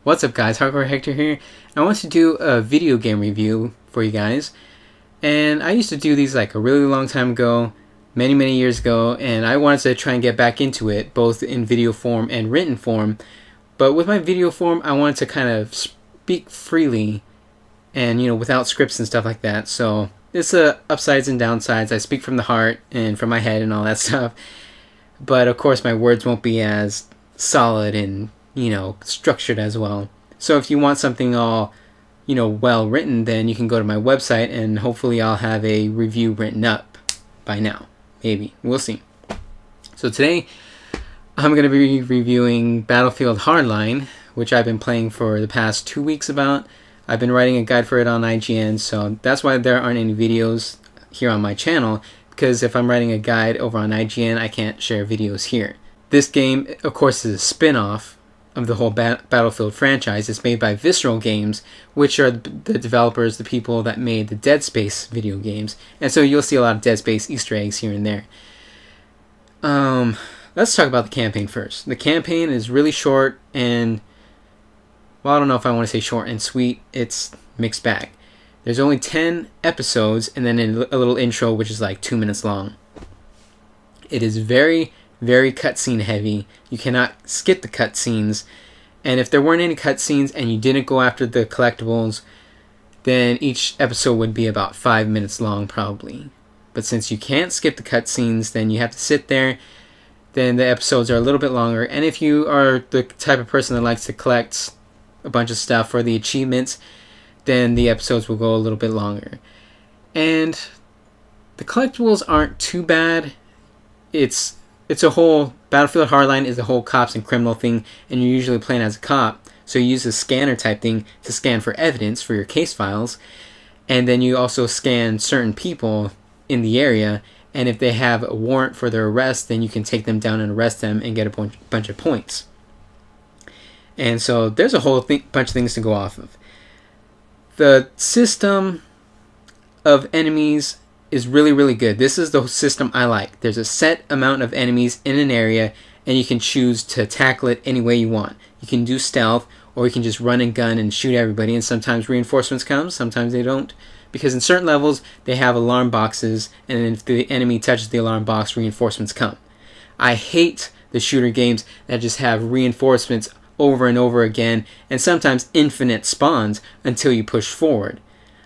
What's up guys, Hardcore Hector here. I want to do a video game review for you guys. And I used to do these like a really long time ago, many years ago, and I wanted to try and get back into it, both in video form and written form. But with my video form, I wanted to kind of speak freely and, without scripts and stuff like that. So it's upsides and downsides. I speak from the heart and from my head and all that stuff. But of course my words won't be as solid and structured as well. So if you want something all, well written, then you can go to my website and hopefully I'll have a review written up by now. Maybe. We'll see. So today I'm going to be reviewing Battlefield Hardline, which I've been playing for the past 2 weeks about. I've been writing a guide for it on IGN, so that's why there aren't any videos here on my channel, because if I'm writing a guide over on IGN, I can't share videos here. This game, of course, is a spin-off of the whole Battlefield franchise. It's made by Visceral Games, which are the developers, the people that made the Dead Space video games. And so you'll see a lot of Dead Space Easter eggs here and there. Let's talk about the campaign first. The campaign is really short and, well, I don't know if I want to say short and sweet. It's mixed bag. There's only 10 episodes and then a little intro, which is like 2 minutes long. It is very cutscene heavy. You cannot skip the cutscenes, and if there weren't any cutscenes and you didn't go after the collectibles, then each episode would be about 5 minutes long probably. But since you can't skip the cutscenes, then you have to sit there, then the episodes are a little bit longer. And if you are the type of person that likes to collect a bunch of stuff for the achievements, then the episodes will go a little bit longer. And the collectibles aren't too bad. It's a whole, Battlefield Hardline is a whole cops and criminal thing, and you're usually playing as a cop, so you use a scanner type thing to scan for evidence for your case files, and then you also scan certain people in the area, and if they have a warrant for their arrest, then you can take them down and arrest them and get a bunch of points. And so there's a whole bunch of things to go off of. The system of enemies is really good. This is the system I like. There's a set amount of enemies in an area, and you can choose to tackle it any way you want. You can do stealth, or you can just run and gun and shoot everybody, and sometimes reinforcements come, sometimes they don't. Because in certain levels, they have alarm boxes, and if the enemy touches the alarm box, reinforcements come. I hate the shooter games that just have reinforcements over and over again, and sometimes infinite spawns until you push forward.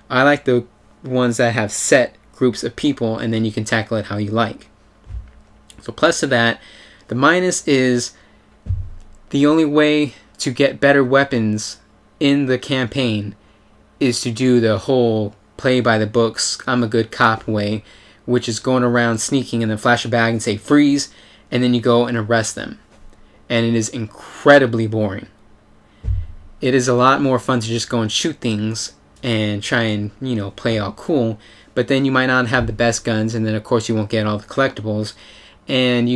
I like the ones that have set groups of people, and then you can tackle it how you like. So plus to that, the minus is the only way to get better weapons in the campaign is to do the whole play by the books, I'm a good cop way, which is going around sneaking and then flash a bag and say freeze, and then you go and arrest them. And it is incredibly boring. It is a lot more fun to just go and shoot things and try and, play all cool, but then you might not have the best guns, and then of course you won't get all the collectibles, and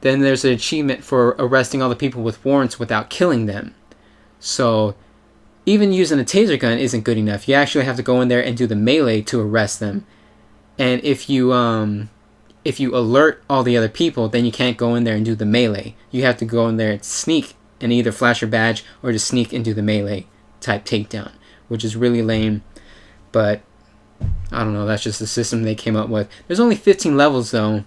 then there's an achievement for arresting all the people with warrants without killing them. So even using a taser gun isn't good enough. You actually have to go in there and do the melee to arrest them. And if you alert all the other people, then you can't go in there and do the melee. You have to go in there and sneak and either flash your badge or just sneak and do the melee type takedown, which is really lame, but I don't know, that's just the system they came up with. There's only 15 levels though.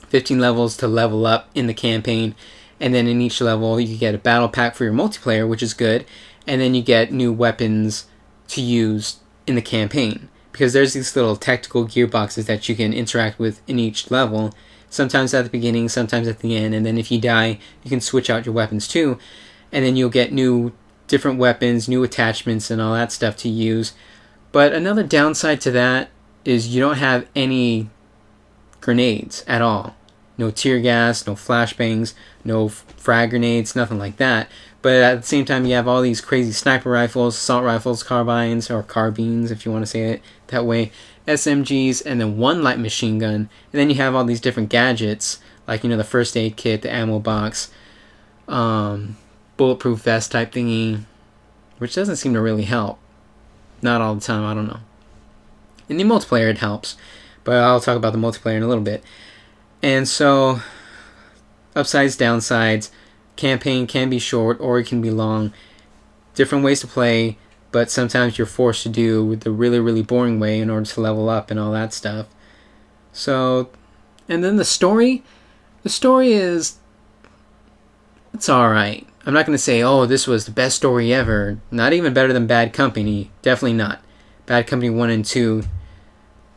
15 levels to level up in the campaign, and then in each level you get a battle pack for your multiplayer, which is good, and then you get new weapons to use in the campaign, because there's these little tactical gearboxes that you can interact with in each level, sometimes at the beginning, sometimes at the end, and then if you die, you can switch out your weapons too, and then you'll get different weapons, new attachments, and all that stuff to use. But another downside to that is you don't have any grenades at all. No tear gas, no flashbangs, no frag grenades, nothing like that. But at the same time, you have all these crazy sniper rifles, assault rifles, carbines, or carbines if you want to say it that way, SMGs, and then one light machine gun. And then you have all these different gadgets, like, the first aid kit, the ammo box, bulletproof vest type thingy, which doesn't seem to really help. Not all the time, I don't know. In the multiplayer it helps, but I'll talk about the multiplayer in a little bit. And so, upsides, downsides, campaign can be short or it can be long. different ways to play, but sometimes you're forced to do the really, really boring way in order to level up and all that stuff. So, and then the story is, it's alright. I'm not going to say, oh, this was the best story ever. Not even better than Bad Company. Definitely not. Bad Company 1 and 2,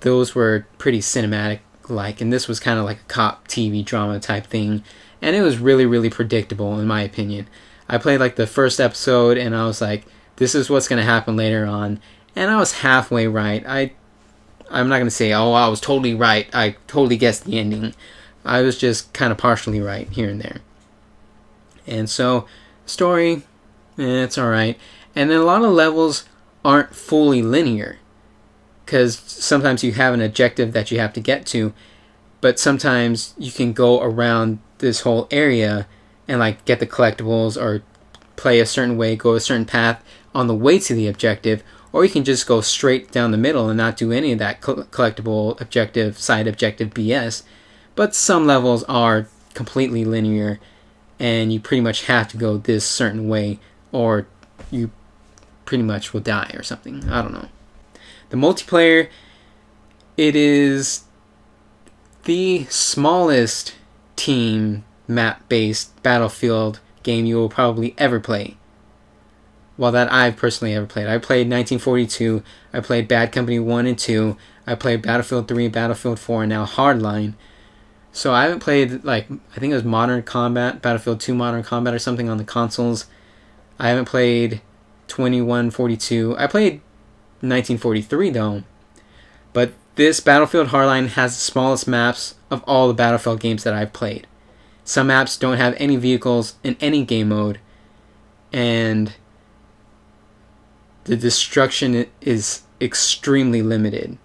those were pretty cinematic-like, and this was kind of like a cop TV drama type thing, and it was really, really predictable, in my opinion. I played like the first episode, and I was like, this is what's going to happen later on, and I was halfway right. I'm not going to say, oh, I was totally right. I totally guessed the ending. I was just kind of partially right here and there. And so, story, it's alright. And then a lot of levels aren't fully linear, because sometimes you have an objective that you have to get to, but sometimes you can go around this whole area and like get the collectibles or play a certain way, go a certain path on the way to the objective, or you can just go straight down the middle and not do any of that collectible objective, side objective BS. But some levels are completely linear, and you pretty much have to go this certain way, or you pretty much will die or something. I don't know. The multiplayer, it is the smallest team map-based Battlefield game you will probably ever play. Well, that I've personally ever played. I played 1942, I played Bad Company 1 and 2, I played Battlefield 3, Battlefield 4, and now Hardline. So I haven't played, like, I think it was Modern Combat, Battlefield 2 Modern Combat or something on the consoles. I haven't played 2142. I played 1943 though. But this Battlefield Hardline has the smallest maps of all the Battlefield games that I've played. Some maps don't have any vehicles in any game mode, and the destruction is extremely limited.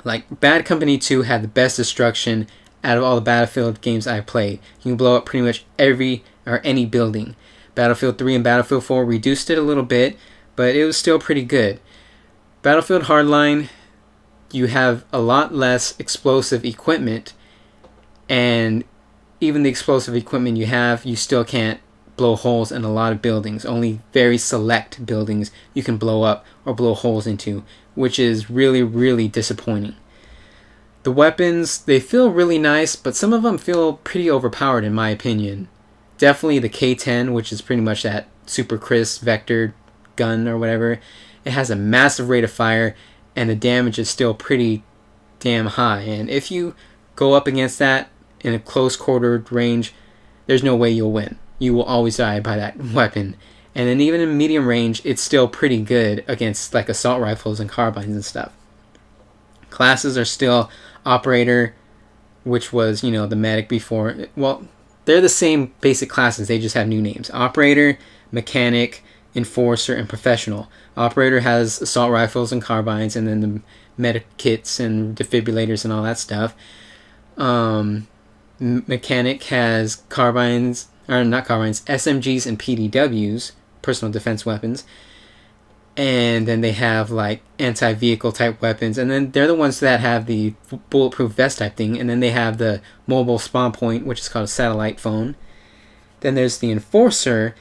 Like, Bad Company 2 had the best destruction out of all the Battlefield games I've played. You can blow up pretty much any building. Battlefield 3 and Battlefield 4 reduced it a little bit, but it was still pretty good. Battlefield Hardline, you have a lot less explosive equipment, and even the explosive equipment you have, you still can't blow holes in a lot of buildings. Only very select buildings you can blow up or blow holes into, which is really, really disappointing. The weapons, they feel really nice, but some of them feel pretty overpowered in my opinion. Definitely the K-10, which is pretty much that super crisp vector gun or whatever. It has a massive rate of fire, and the damage is still pretty damn high. And if you go up against that in a close quartered range, there's no way you'll win. You will always die by that weapon. And then even in medium range, it's still pretty good against like assault rifles and carbines and stuff. Classes are still Operator, which was, the medic before. Well, they're the same basic classes, they just have new names. Operator, Mechanic, Enforcer, and Professional. Operator has assault rifles and carbines, and then the medic kits and defibrillators and all that stuff. Mechanic has carbines, or not carbines, SMGs and PDWs, personal defense weapons. And then they have like anti-vehicle type weapons, and then they're the ones that have the bulletproof vest type thing. And then they have the mobile spawn point, which is called a satellite phone. Then there's the Enforcer,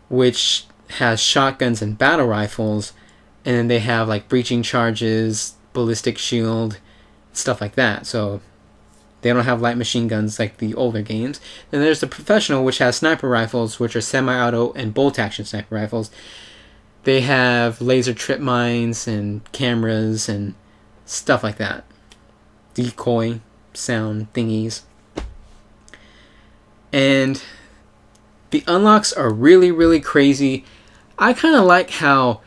which has shotguns and battle rifles, and then they have like breaching charges, ballistic shield, stuff like that. So they don't have light machine guns like the older games. Then there's the Professional, which has sniper rifles, which are semi-auto and bolt-action sniper rifles. They have laser trip mines and cameras and stuff like that. Decoy sound thingies. And the unlocks are really, really crazy. I kind of like how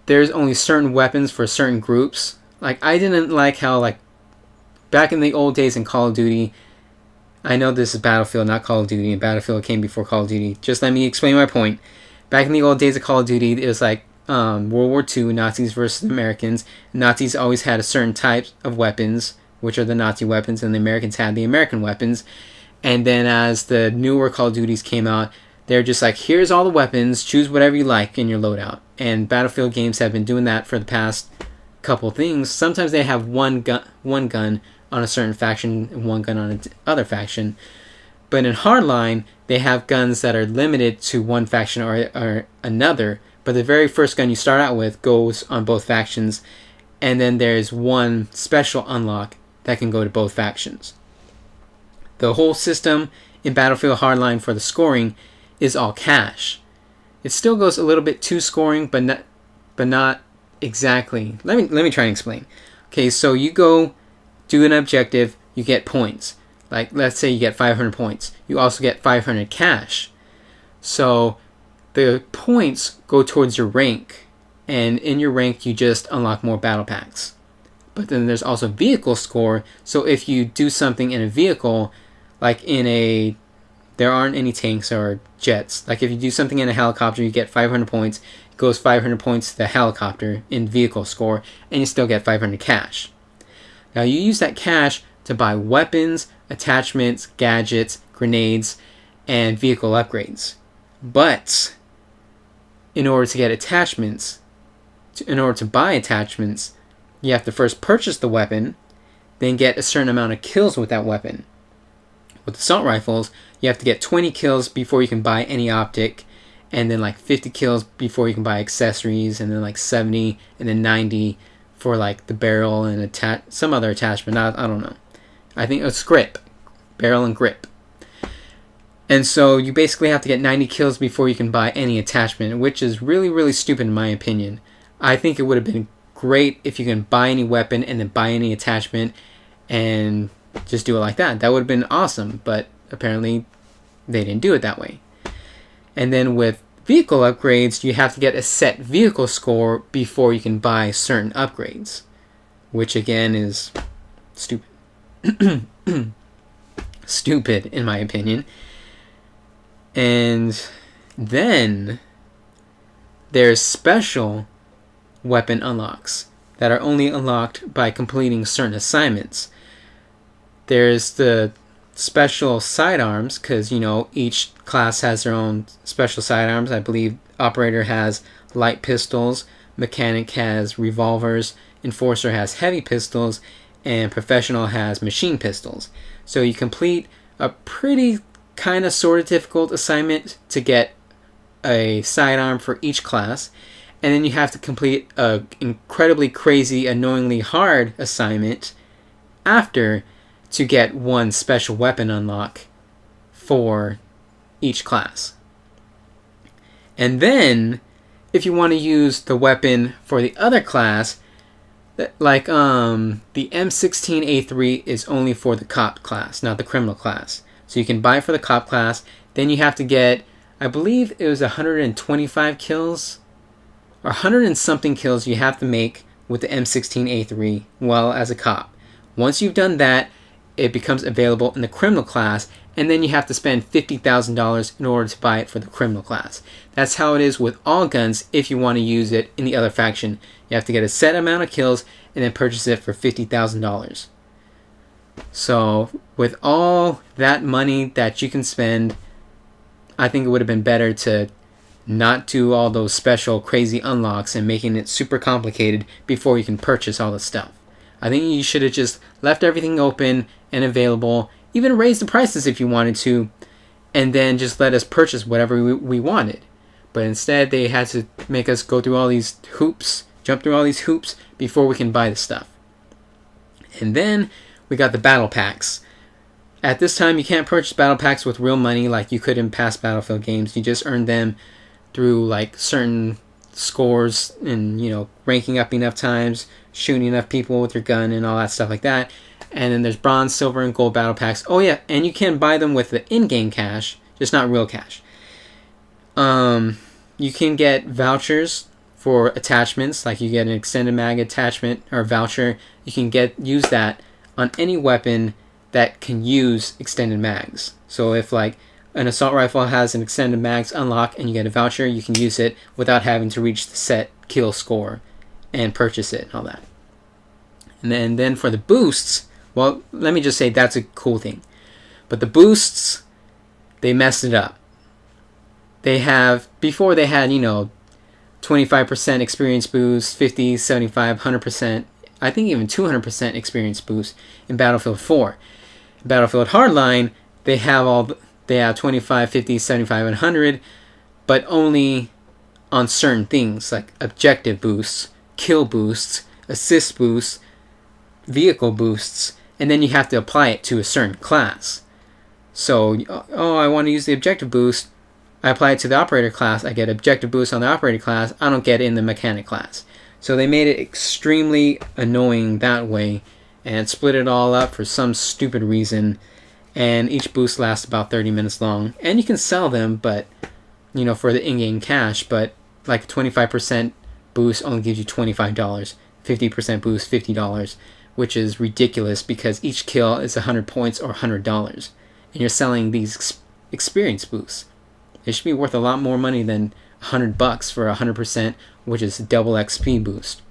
there's only certain weapons for certain groups. Like, I didn't like how, like, back in the old days in Call of Duty, I know this is Battlefield, not Call of Duty, and Battlefield came before Call of Duty. Just let me explain my point. Back in the old days of Call of Duty, it was like World War II, Nazis versus Americans. Nazis always had a certain type of weapons, which are the Nazi weapons, and the Americans had the American weapons. And then as the newer Call of Duties came out, they're just like, here's all the weapons, choose whatever you like in your loadout. And Battlefield games have been doing that for the past couple things. Sometimes they have one gun on a certain faction and one gun on another faction. But in Hardline, they have guns that are limited to one faction or another. But the very first gun you start out with goes on both factions. And then there's one special unlock that can go to both factions. The whole system in Battlefield Hardline for the scoring is all cash. It still goes a little bit to scoring, but not exactly. Let me try and explain. Okay, so you go do an objective, you get points. Like, let's say you get 500 points. You also get 500 cash. So the points go towards your rank, and in your rank you just unlock more battle packs. But then there's also vehicle score. So if you do something in a vehicle, like there aren't any tanks or jets. Like if you do something in a helicopter, you get 500 points. It goes 500 points to the helicopter in vehicle score, and you still get 500 cash. Now you use that cash to buy weapons, attachments, gadgets, grenades, and vehicle upgrades. But in order to get attachments, in order to buy attachments, you have to first purchase the weapon, then get a certain amount of kills with that weapon. With assault rifles, you have to get 20 kills before you can buy any optic, and then like 50 kills before you can buy accessories, and then like 70, and then 90 for like the barrel and some other attachment. I don't know. I think it's grip. Barrel and grip. And so you basically have to get 90 kills before you can buy any attachment, which is really, really stupid in my opinion. I think it would have been great if you can buy any weapon and then buy any attachment and just do it like that. That would have been awesome, but apparently they didn't do it that way. And then with vehicle upgrades, you have to get a set vehicle score before you can buy certain upgrades, which again is stupid. Stupid in my opinion. And then there's special weapon unlocks that are only unlocked by completing certain assignments. There's the special sidearms, because each class has their own special sidearms. I believe operator has light pistols, mechanic has revolvers, enforcer has heavy pistols, and professional has machine pistols. So you complete a pretty kind of sort of difficult assignment to get a sidearm for each class, and then you have to complete a incredibly crazy, annoyingly hard assignment after to get one special weapon unlock for each class. And then if you want to use the weapon for the other class, like the M16A3 is only for the cop class, not the criminal class. So you can buy it for the cop class. Then you have to get, I believe it was 125 kills or 100 and something kills you have to make with the M16A3 while as a cop. Once you've done that, it becomes available in the criminal class, and then you have to spend $50,000 in order to buy it for the criminal class. That's how it is with all guns. If you want to use it in the other faction, you have to get a set amount of kills and then purchase it for $50,000. So with all that money that you can spend, I think it would have been better to not do all those special crazy unlocks and making it super complicated before you can purchase all the stuff. I think you should have just left everything open and available, even raised the prices if you wanted to, and then just let us purchase whatever we wanted. But instead, they had to make us go through all these hoops, jump through all these hoops before we can buy the stuff. And then we got the battle packs. At this time, you can't purchase battle packs with real money like you could in past Battlefield games. You just earn them through like certain scores and ranking up enough times, shooting enough people with your gun and all that stuff like that. And then there's bronze, silver, and gold battle packs. Oh yeah, and you can buy them with the in-game cash, just not real cash. You can get vouchers for attachments, like you get an extended mag attachment or voucher. You can use that on any weapon that can use extended mags. So if like an assault rifle has an extended mags unlock and you get a voucher, you can use it without having to reach the set kill score and purchase it and all that. And then for the boosts, well, let me just say that's a cool thing. But the boosts, they messed it up. Before they had, 25% experience boost, 50, 75, 100%, I think even 200% experience boost in Battlefield 4. In Battlefield Hardline, they have 25, 50, 75, and 100, but only on certain things like objective boosts, kill boosts, assist boosts, vehicle boosts, and then you have to apply it to a certain class. So, I want to use the objective boost. I apply it to the operator class. I get objective boost on the operator class. I don't get it in the mechanic class. So they made it extremely annoying that way and split it all up for some stupid reason. And each boost lasts about 30 minutes long. And you can sell them, but for the in-game cash. But like 25% boost only gives you $25. 50% boost, $50, which is ridiculous because each kill is 100 points or $100. And you're selling these experience boosts. It should be worth a lot more money than $100 for 100%, which is a double XP boost.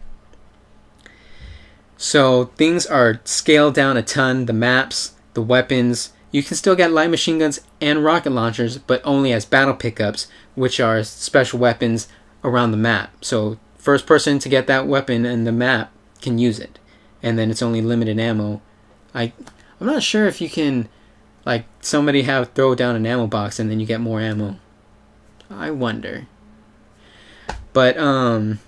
So things are scaled down a ton. The maps, the weapons. You can still get light machine guns and rocket launchers, but only as battle pickups, which are special weapons around the map. So first person to get that weapon in the map can use it. And then it's only limited ammo. I'm not sure if you can... like somebody throw down an ammo box and then you get more ammo. I wonder. But and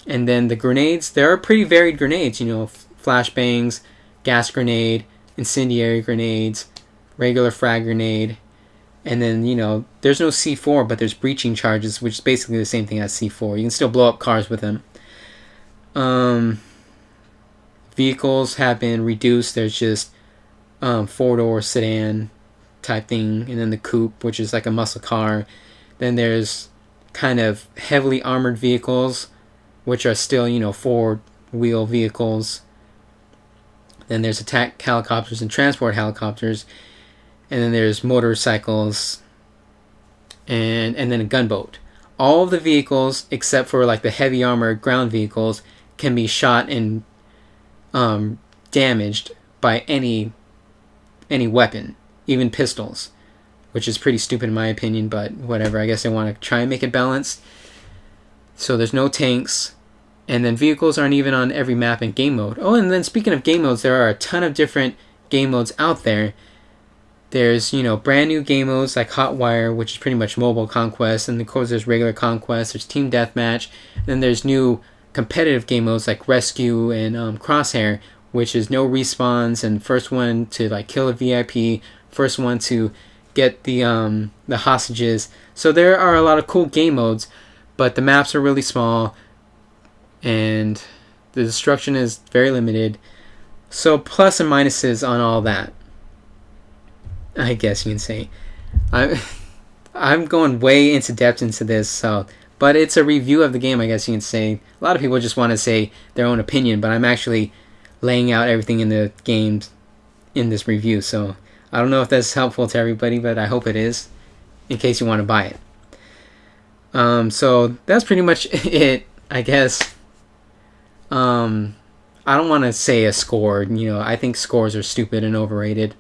then the grenades, there are pretty varied grenades, flashbangs, gas grenade, incendiary grenades, regular frag grenade, and then there's no C4, but there's breaching charges, which is basically the same thing as C4. You can still blow up cars with them. Vehicles have been reduced. There's just 4-door sedan type thing, and then the coupe, which is like a muscle car. Then there's kind of heavily armored vehicles, which are still 4-wheel vehicles. Then there's attack helicopters and transport helicopters, and then there's motorcycles, and then a gunboat. All of the vehicles except for like the heavy armored ground vehicles can be shot and damaged by any weapon, even pistols, which is pretty stupid in my opinion, but whatever. I guess they want to try and make it balanced. So there's no tanks, and then vehicles aren't even on every map in game mode. Oh, and then speaking of game modes, there are a ton of different game modes out there. There's brand new game modes like Hotwire, which is pretty much mobile conquest, and of course there's regular conquest. There's team deathmatch, and then there's new competitive game modes like Rescue and Crosshair, which is no respawns, and first one to like kill a VIP, first one to get the hostages. So there are a lot of cool game modes, but the maps are really small and the destruction is very limited. So plus and minuses on all that, I guess you can say. I'm going way into depth into this, but it's a review of the game, I guess you can say. A lot of people just want to say their own opinion, but I'm actually laying out everything in the games in this review. So I don't know if that's helpful to everybody, but I hope it is, in case you want to buy it. So that's pretty much it, I guess. I don't want to say a score. I think scores are stupid and overrated.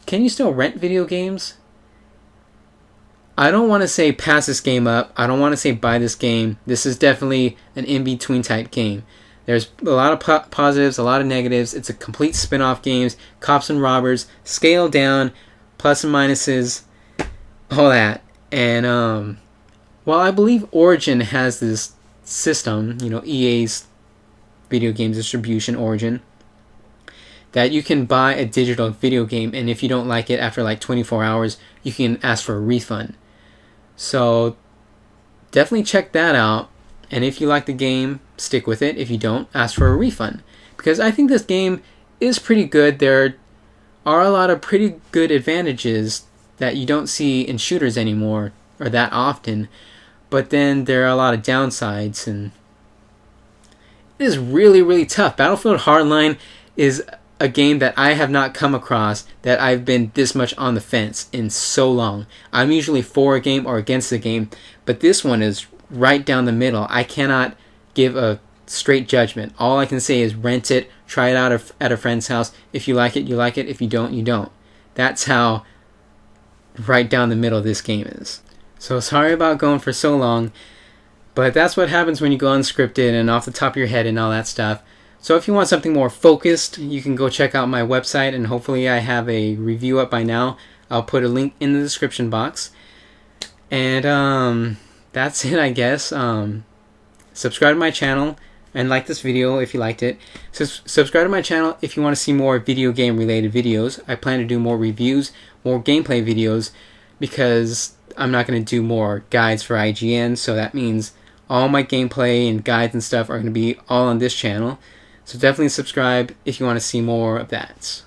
Can you still rent video games? I don't want to say pass this game up. I don't want to say buy this game. This is definitely an in-between type game. There's a lot of positives, a lot of negatives. It's a complete spin-off games, cops and robbers, scaled down, plus and minuses, all that. And while I believe Origin has this system, EA's video games distribution, Origin, that you can buy a digital video game, and if you don't like it after like 24 hours, you can ask for a refund. So definitely check that out. And if you like the game, stick with it. If you don't, ask for a refund. Because I think this game is pretty good. There are a lot of pretty good advantages that you don't see in shooters anymore, or that often. But then there are a lot of downsides, and it is really, really tough. Battlefield Hardline is a game that I have not come across that I've been this much on the fence in so long. I'm usually for a game or against a game, but this one is right down the middle. I cannot give a straight judgment. All I can say is rent it, try it out at a friend's house. If you like it, you like it. If you don't, you don't. That's how right down the middle this game is. So sorry about going for so long, but that's what happens when you go unscripted and off the top of your head and all that stuff. So if you want something more focused, you can go check out my website, and hopefully I have a review up by now I'll put a link in the description box. And that's it, I guess. Subscribe to my channel and like this video if you liked it. Subscribe to my channel if you want to see more video game related videos. I plan to do more reviews, more gameplay videos, because I'm not going to do more guides for IGN, so that means all my gameplay and guides and stuff are going to be all on this channel. So definitely subscribe if you want to see more of that.